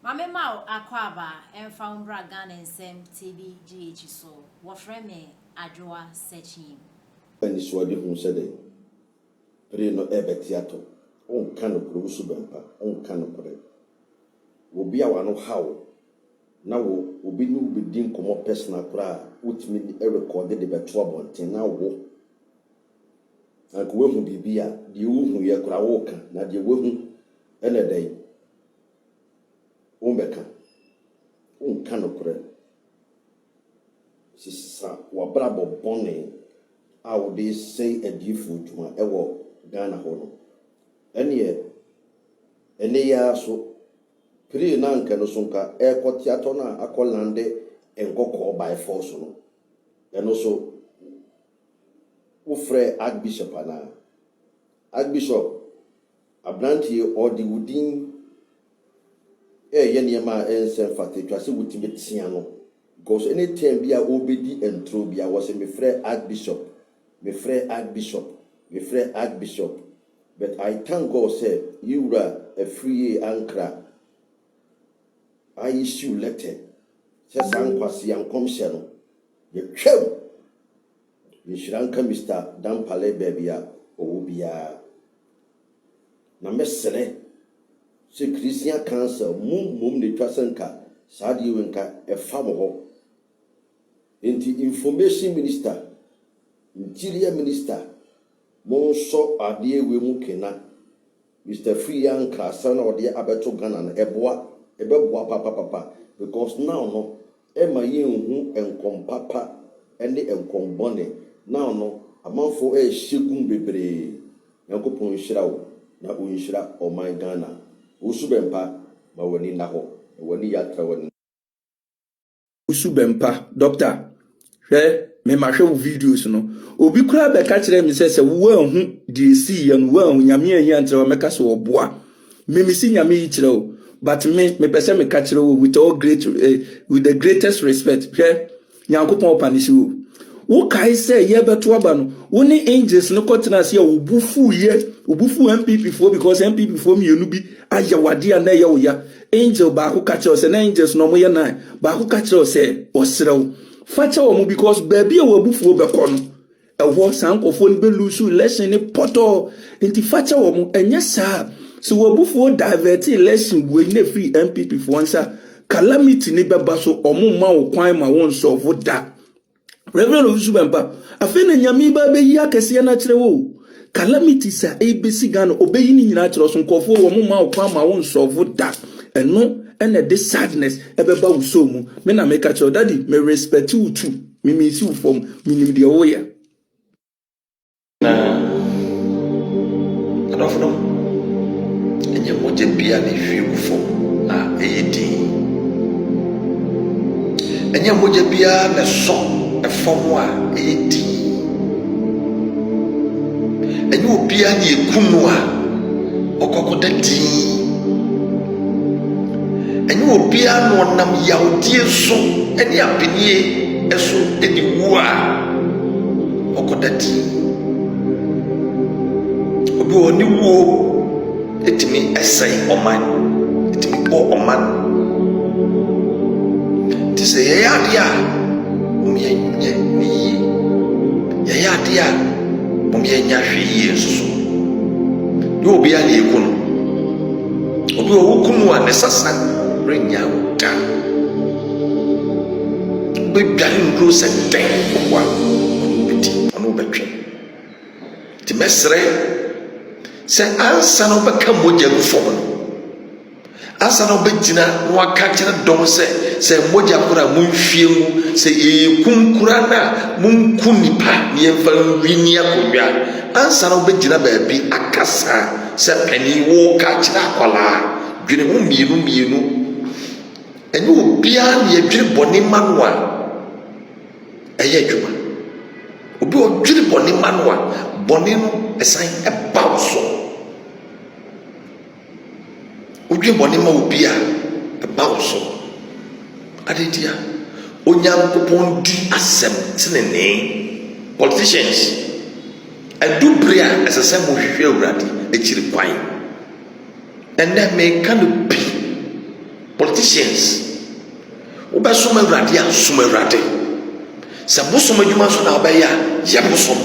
Mame Mao Aquaba and found Bragan and Sam TV GH so what frame Adjoa searching. When this word who said it, Prino Ebetiato, on can of Owusu Bempah, on can of bread. Will be our no how. Now will be no within come personal cry, which mean a recorded the trouble until now. And who be beer, the who ye cry walker, not the woman, any day. Umbeka, can of bread. Sisa, wabrabo bonnet. I would say a different to my ever Ghana Hono. Any year so pretty nanka no sunka airport theatona a colande and go by force. And also, Ufre Archbishop ana Archbishop Abranti or the Woodin Yeniama and San Fati, I say with me Tiano. Because any time be a obedi and true, I was a me friend Archbishop. My friend Archbishop. But I thank God, say, you are a free anchor. I issue letter. Says Anquasi and Commission. You come. You should anchor Mr. Dampale Babia or Ubia. Na mesene. Se Christian Council, mum the Trasanka, Sadi Winka, a farmer. Into Information Minister. Interior Minister, Monso Adie Wimukena, Mr. Free and Crassan or the Abeto Ganan, Ebeboa Papa, because now no, Emma Yin and Compapa and the Encombone, now no, a month for a Shigum Bebre, Yankopon Shrao, na Unshra or my Ghana, Owusu Bempah, but when in Naho, when he yatra when Owusu Bempah, Doctor. Me ma hwe videos no obi kura be ka kire mi se wo ahu di si yan wo ahu nyame ahi antre o meka so oboa me si nyame yi kire o but me pese me ka kire o with all great with the greatest respect nyankopon opanisi wo kai se ye beto aba no wo ni angels no kotena se obufu MPP for because MPP for me enu bi ayawade na ye wo ya angel ba ko ka kire o se na angels no mo ye na ba ko ka kire o se osrew Facha omu because baby wabufu bekono. Ewo sankofo ni be lusu election ni poto. Inti facha omu enye sa. So wabufu divert election we ne free MPP for onsa. Calamity ni bebaso omu ma okwan ma won solve da. Reverend Owusu Bempah. Afene nyami ba be yi akese na kire wo. Calamity sa ABC Ghana obeyi ni nyina kire so nkofo omu ma okwan ma won solve da. Eno and this sadness ebeba uso mu me na make a daddy me respect you too me miss you from me nim de oya na adofo enye moje bia na hwie fo na eyedi enye moje bia na so efom a eyedi enye obia na ekunu a okokodati enye obia no nam yaudie so ene apenie eso edi wu a okodati obi oni wo etimi esai oman etimi bo oman tise ya dia umienye ni ya dia umienya hwie yesu yo obia na ekunu obi okunu a nesasa Renya uta Bebyan gross and ten one beti on between the mesre say answer no beka moja form answer no begina no aka kire dom say moja kura munhwie mu say kunkura na munkunipa ne yemfa wini akobia answer no begina baabi akasa say pani wo ka kire akwala dwene mu mienu enye obia na yedwiri boni manwa eye adwuma obi odwiri boni manwa boni no esan ebawso odwiri boni ma obia ebawso adedia onyankopon di asem tinene politicians adubria asasem hwehwe awurade ekiri kwan and then me can be politicians wobɛsom awurade a som awurade sɛ bosom adwuma so na wobɛyɛ a yɛ bosom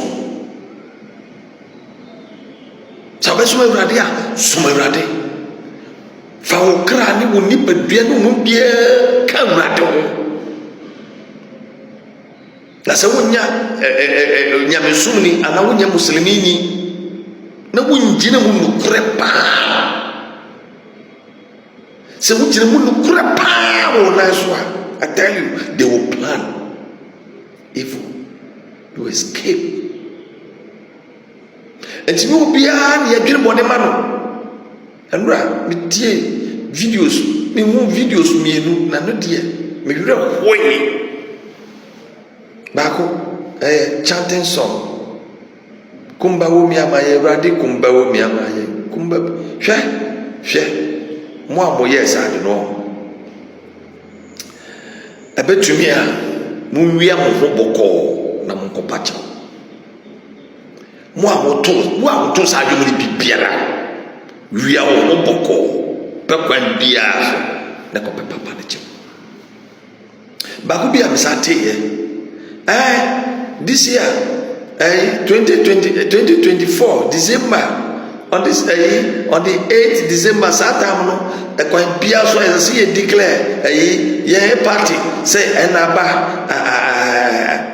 sɛ wobɛsom awurade a som awurade fa wo kra ne wo nipadua ne mu biara ka awurade ho na sɛ wonya nyamesomni anaa wonya muslimini na wongyina mu nokorɛ paa sɛ wogyina mu nokorɛ paa wɔ nan so a I tell you they will plan evil to escape nti me obiara ne yɛdwene bɔne ma no ɛnora metie videos mehu videos mmienu na no deɛ mewerɛ hoe baako chanting song kumba wo mi amaye awurade kumba wo mi amaye kumba hwɛ mo a moyɛ saa de no ɛbɛtumi a monwia mo ho bɔkɔɔ na monkɔpa kyɛw mo a moto saa adwom no bibiara wia wo ho bɔkɔɔ bɛkwan biara so na kɔpɛ papa no kyɛw baako bi a mesa teyɛ this year 2024 December on the 8th December saa time no kwan bia so as see declare ye party say enaba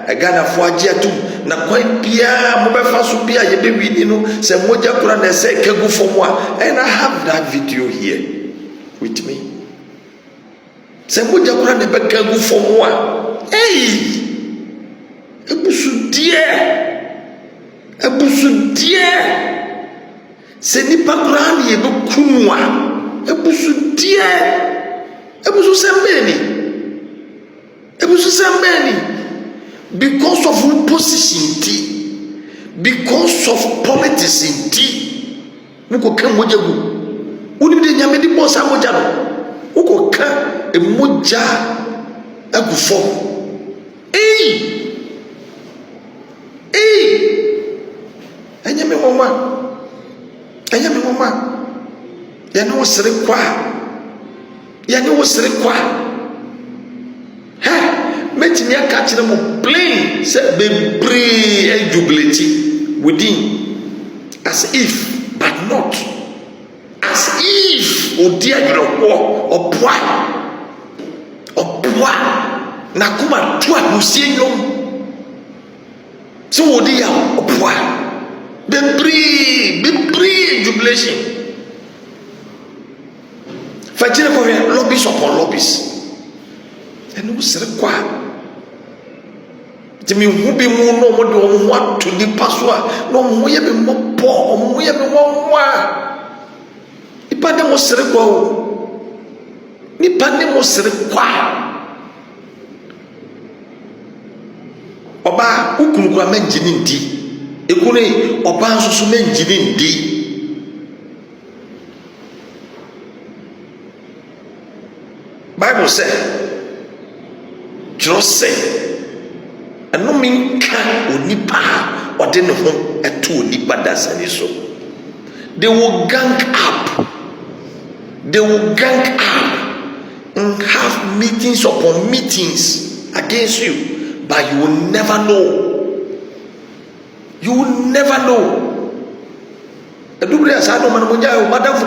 Ghana fo agye atum na kwan bia mo befa so bia ye be wini no say moja kura na say kegu fom a and I have that video here with me say moja kura na be kegu fom a ebusudie se nipa kura ne ye bekum a ebusudie ebusu sembeni because of position ti because of politics ti muko kan moja gu uni de nyame di bossa moja no uko kan e moja agufo enyame mama yane wo sere kwa metimi aka kire mo plain say bebre jubilate within as if but not as if odi agro opoa na kuma tu anusie nyom so odi ya opoa bebre jubilation fajire ko lobbies upon lobbies and wo sere kwa timi hu bi mu no mo de wo ato ni paso a no mo ye be mo po mo ye be mo wa ipa de mo sere kwa o nipa de mo sere kwa oba ukunu kwa manjini ndi ekune oba nso so manjini ndi Bible say just say eno minka onipa ode ne ho eto onipa dasani so they will gang up and have meetings upon meetings against you, but you will never know. Edubria sa no man monja o madam fu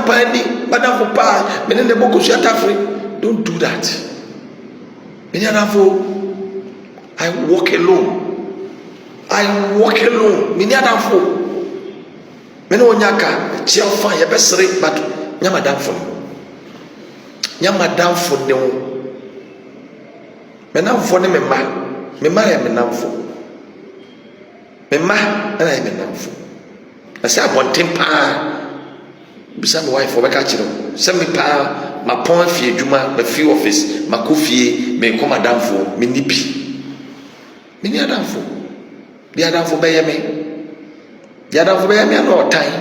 pa menen de boko su atafri. Don't do that. I walk alone. Miniadafo. Mene onyaka chia fa ye besere but nyamadamfo ne wo. Menamfo ne mema ya menamfo. Mema na ya menamfo. Asa abonten pa bisa my wife obeka kire. Se me pa ma pon fie djuma ma fie office ma ko fie me ko madamfo me nipi. Mini adamfo. Di adamfo be ye me. Di adamfo be ye me na otan.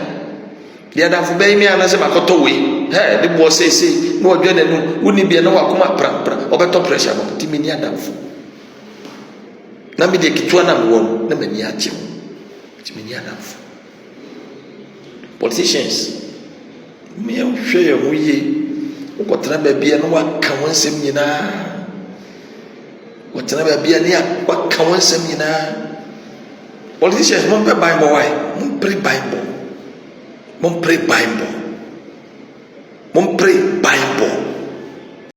Di adamfo be ye me na se makoto we. He di bo sese no odwe na nu woni bia na wakoma pra obeto pressure no ti mini adamfo. Na me de kitwa na me won na mani ache. Ti mini adamfo. Politicians me hwe ye ho ye wokɔtena baabi a na waka wo nsɛm nyinaa wɔtena baabi a ne waka wo nsɛm nyinaa. Politicians mompɛ Bible wae, mompere Bible.